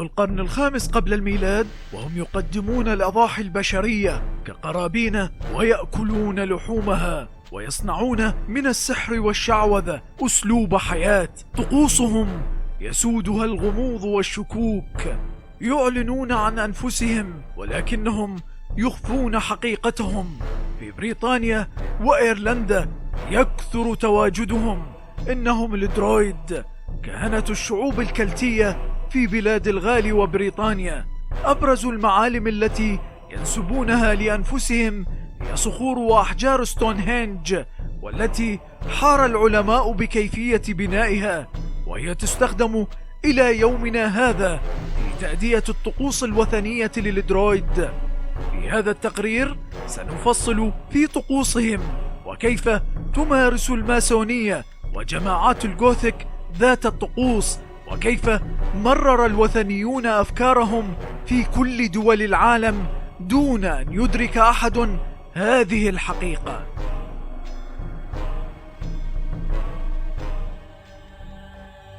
القرن الخامس قبل الميلاد وهم يقدمون الأضاحي البشرية كقرابين ويأكلون لحومها ويصنعون من السحر والشعوذة أسلوب حياة. طقوسهم يسودها الغموض والشكوك، يعلنون عن أنفسهم ولكنهم يخفون حقيقتهم. في بريطانيا وإيرلندا يكثر تواجدهم. إنهم الدرويد، كهنة الشعوب الكلتية في بلاد الغال وبريطانيا. أبرز المعالم التي ينسبونها لأنفسهم هي صخور وأحجار ستونهنج، والتي حار العلماء بكيفية بنائها، وهي تستخدم إلى يومنا هذا في تأدية الطقوس الوثنية للدرويد. في هذا التقرير سنفصل في طقوسهم وكيف تمارس الماسونية وجماعات الجوثيك ذات الطقوس، وكيف مرر الوثنيون أفكارهم في كل دول العالم دون أن يدرك أحد هذه الحقيقة.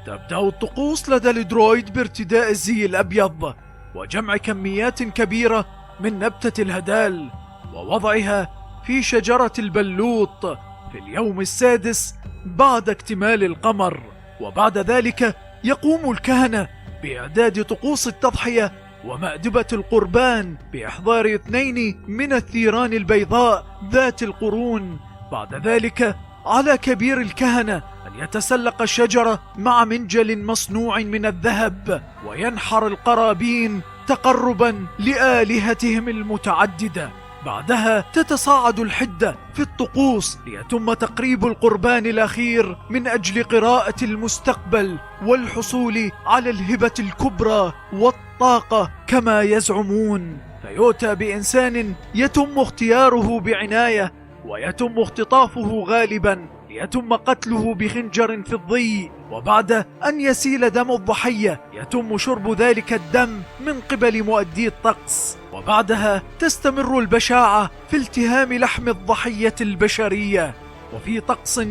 تبدأ الطقوس لدى الدرويد بارتداء الزي الأبيض وجمع كميات كبيرة من نبتة الهدال ووضعها في شجرة البلوط في اليوم السادس بعد اكتمال القمر. وبعد ذلك يقوم الكهنة بإعداد طقوس التضحية ومأدبة القربان بإحضار 2 من الثيران البيضاء ذات القرون. بعد ذلك على كبير الكهنة أن يتسلق الشجرة مع منجل مصنوع من الذهب وينحر القرابين تقربا لآلهتهم المتعددة. بعدها تتصاعد الحدة في الطقوس ليتم تقريب القربان الأخير من أجل قراءة المستقبل والحصول على الهبة الكبرى والطاقة كما يزعمون. فيؤتى بإنسان يتم اختياره بعناية ويتم اختطافه غالبا ليتم قتله بخنجر فضي، وبعد أن يسيل دم الضحية يتم شرب ذلك الدم من قبل مؤدي الطقس. وبعدها تستمر البشاعة في التهام لحم الضحية البشرية. وفي طقس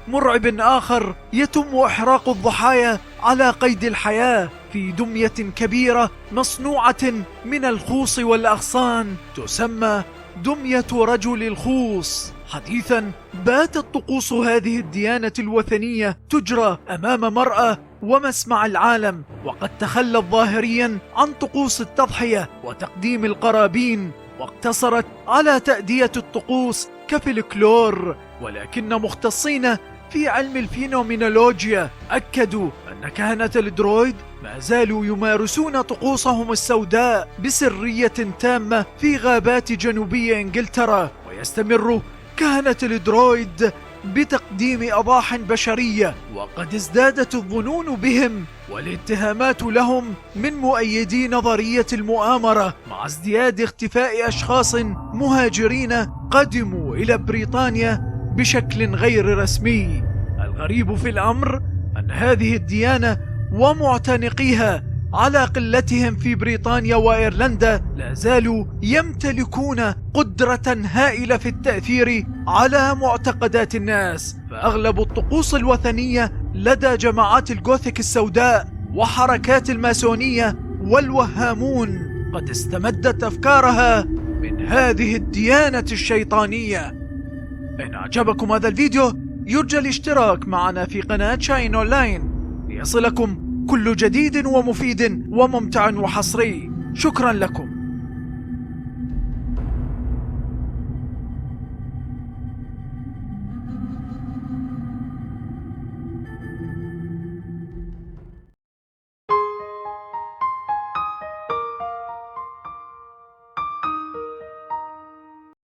مرعب آخر يتم إحراق الضحايا على قيد الحياة في دمية كبيرة مصنوعة من الخوص والأغصان تسمى دمية رجل الخوص. حديثا باتت طقوس هذه الديانة الوثنية تجرى أمام مرأى ومسمع العالم، وقد تخلت ظاهريا عن طقوس التضحية وتقديم القرابين، واقتصرت على تأدية الطقوس كفلكلور. ولكن مختصين في علم الفينومينولوجيا أكدوا أن كهنة الدرويد ما زالوا يمارسون طقوسهم السوداء بسرية تامة في غابات جنوبي إنجلترا، ويستمر كهنة الدرويد بتقديم أضاحٍ بشرية. وقد ازدادت الظنون بهم والاتهامات لهم من مؤيدي نظرية المؤامرة، مع ازدياد اختفاء أشخاص مهاجرين قدموا إلى بريطانيا بشكل غير رسمي. الغريب في الأمر أن هذه الديانة ومعتنقيها على قلتهم في بريطانيا وإيرلندا لا زالوا يمتلكون قدرة هائلة في التأثير على معتقدات الناس. فأغلب الطقوس الوثنية لدى جماعات الجوثيك السوداء وحركات الماسونية والوهامون قد استمدت أفكارها من هذه الديانة الشيطانية. إن أعجبكم هذا الفيديو يرجى الاشتراك معنا في قناة شاين أونلاين ليصلكم كل جديد ومفيد وممتع وحصري. شكرا لكم.